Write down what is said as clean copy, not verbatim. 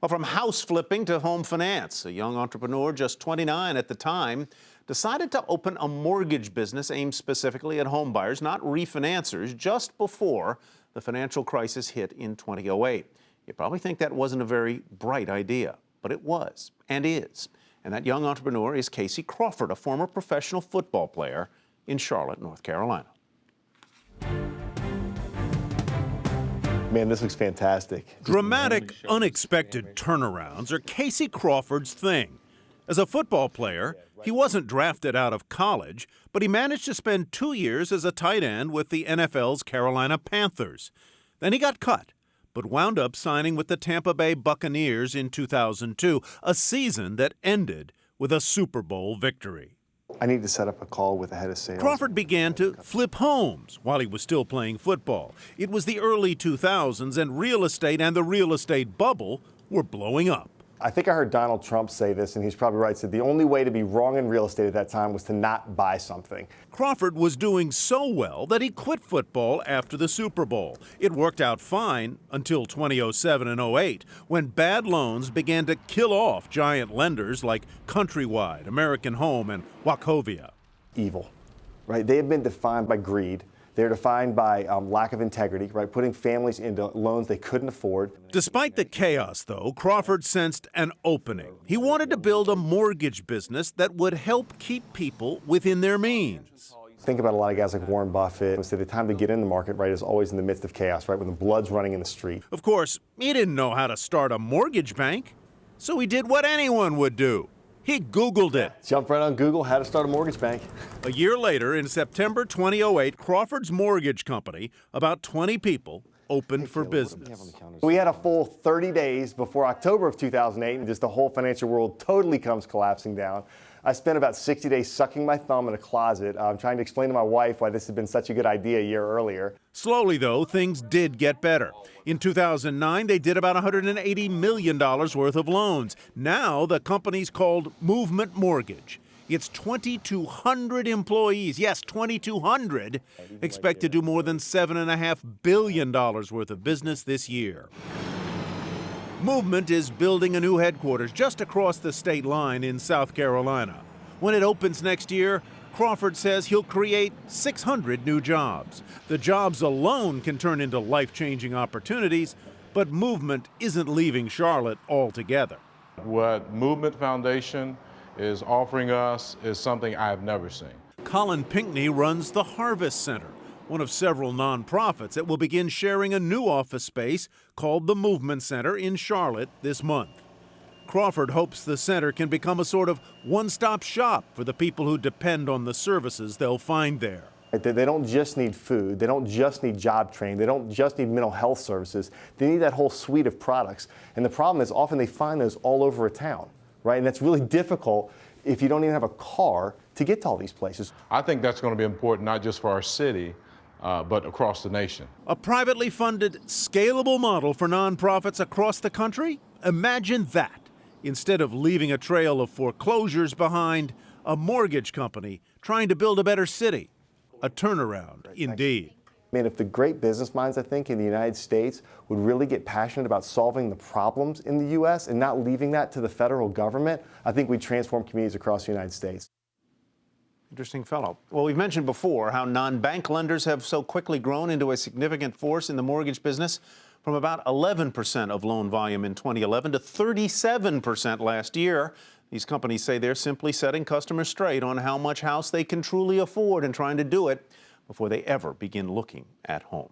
Well, from house flipping to home finance, a young entrepreneur, just 29 at the time, decided to open a mortgage business aimed specifically at home buyers, not refinancers, just before the financial crisis hit in 2008. You probably think that wasn't a very bright idea, but it was and is. And that young entrepreneur is Casey Crawford, a former professional football player in Charlotte, North Carolina. Man, this looks fantastic. Dramatic, unexpected turnarounds are Casey Crawford's thing. As a football player, he wasn't drafted out of college, but he managed to spend 2 years as a tight end with the NFL's Carolina Panthers. Then he got cut, but wound up signing with the Tampa Bay Buccaneers in 2002, a season that ended with a Super Bowl victory. I need to set up a call with the head of sales. Crawford began to flip homes while he was still playing football. It was the early 2000s, and real estate and the real estate bubble were blowing up. I think I heard Donald Trump say this, and he's probably right, said the only way to be wrong in real estate at that time was to not buy something. Crawford was doing so well that he quit football after the Super Bowl. It worked out fine until 2007 and 08, when bad loans began to kill off giant lenders like Countrywide, American Home, and Wachovia. Evil, right? They have been defined by greed. They're defined by lack of integrity, right? Putting families into loans they couldn't afford. Despite the chaos, though, Crawford sensed an opening. He wanted to build a mortgage business that would help keep people within their means. Think about a lot of guys like Warren Buffett. So the time to get in the market, right, is always in the midst of chaos, right, when the blood's running in the street. Of course, he didn't know how to start a mortgage bank, so he did what anyone would do. He Googled it. Jumped right on Google, how to start a mortgage bank. A year later, in September 2008, Crawford's mortgage company, about 20 people, opened for business. We had a full 30 days before October of 2008, and just the whole financial world totally comes collapsing down. I spent about 60 days sucking my thumb in a closet, trying to explain to my wife why this had been such a good idea a year earlier. Slowly, though, things did get better. In 2009, they did about $180 million worth of loans. Now, the company's called Movement Mortgage. Its 2,200 employees, yes, 2,200, expect to do more than $7.5 billion worth of business this year. Movement is building a new headquarters just across the state line in South Carolina. When it opens next year, Crawford says he'll create 600 new jobs. The jobs alone can turn into life-changing opportunities, but Movement isn't leaving Charlotte altogether. What Movement Foundation is offering us is something I've never seen. Colin Pinkney runs the Harvest Center, one of several nonprofits that will begin sharing a new office space called the Movement Center in Charlotte this month. Crawford hopes the center can become a sort of one-stop shop for the people who depend on the services they'll find there. They don't just need food, they don't just need job training, they don't just need mental health services, they need that whole suite of products. And the problem is often they find those all over a town, right? And that's really difficult if you don't even have a car to get to all these places. I think that's going to be important not just for our city, but across the nation. A privately funded, scalable model for nonprofits across the country? Imagine that. Instead of leaving a trail of foreclosures behind, a mortgage company trying to build a better city. A turnaround, indeed. Man, if the great business minds, I think, in the United States would really get passionate about solving the problems in the U.S. and not leaving that to the federal government, I think we'd transform communities across the United States. Interesting fellow. Well, we've mentioned before how non-bank lenders have so quickly grown into a significant force in the mortgage business, from about 11% of loan volume in 2011 to 37% last year. These companies say they're simply setting customers straight on how much house they can truly afford and trying to do it before they ever begin looking at homes.